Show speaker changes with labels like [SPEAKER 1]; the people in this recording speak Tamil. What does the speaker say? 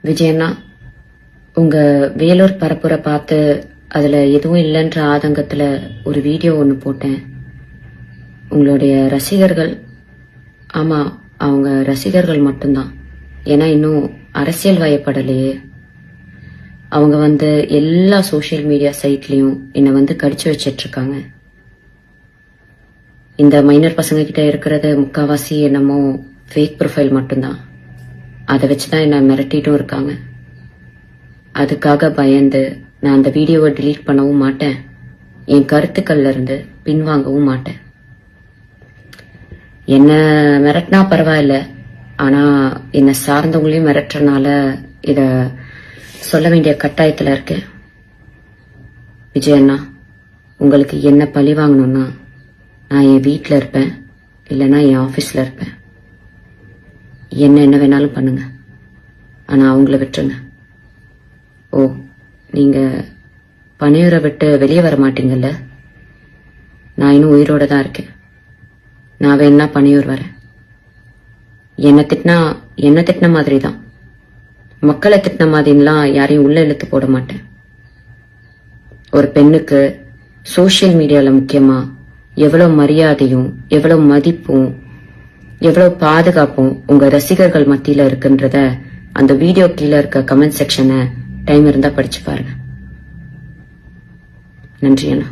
[SPEAKER 1] விஜயண்ணா, உங்க வேலூர் பரப்புரை பார்த்து அதுல எதுவும் இல்லைன்ற ஆதங்கத்துல ஒரு வீடியோ ஒன்று போட்டேன். உங்களுடைய ரசிகர்கள், ஆமா அவங்க ரசிகர்கள் மட்டும்தான், ஏன்னா இன்னும் அரசியல் வயப்படலையே. அவங்க எல்லா சோசியல் மீடியா சைட்லயும் என்னை கடிச்சு வச்சிட்டு இருக்காங்க. இந்த மைனர் பசங்க கிட்ட இருக்கிறது முக்காவாசி என்னமோ ஃபேக் ப்ரொஃபைல் மட்டும்தான். அதை வச்சுதான் என்ன மிரட்டிட்டும் இருக்காங்க. அதுக்காக பயந்து நான் அந்த வீடியோவை டிலீட் பண்ணவும் மாட்டேன், என் கருத்துக்கள்ல இருந்து பின்வாங்கவும் மாட்டேன். என்ன மிரட்டினா பரவாயில்ல, ஆனா என்ன சார்ந்தவங்களையும் மிரட்டுறனால இத சொல்ல வேண்டிய கட்டாயத்துல இருக்கேன். விஜயண்ணா, உங்களுக்கு என்ன பழி வாங்கணும்னா நான் என் வீட்டில் இருப்பேன், இல்லைன்னா என் ஆஃபீஸில் இருப்பேன். என்ன வேணாலும் பண்ணுங்க, ஆனா அவங்கள விட்டுருங்க. ஓ, நீங்க பனையூரை விட்டு வெளியே வர மாட்டீங்கல்ல? நான் இன்னும் உயிரோட தான் இருக்கேன். நான் வேணா பனையூர் வரேன். என்ன திட்டின மாதிரி தான், மக்களை திட்டின மாதிரிலாம் யாரையும் உள்ள இழுத்து போட மாட்டேன். ஒரு பெண்ணுக்கு சோசியல் மீடியால முக்கியமா எவ்வளவு மரியாதையும் எவ்வளவு மதிப்பும் எவ்வளவு பாதுகாப்பும் உங்க ரசிகர்கள் மத்தியில இருக்குன்றத அந்த வீடியோ கீழே இருக்க கமெண்ட் செக்ஷனை டைம் இருந்தா படிச்சு பாருங்க. நன்றி அண்ணா.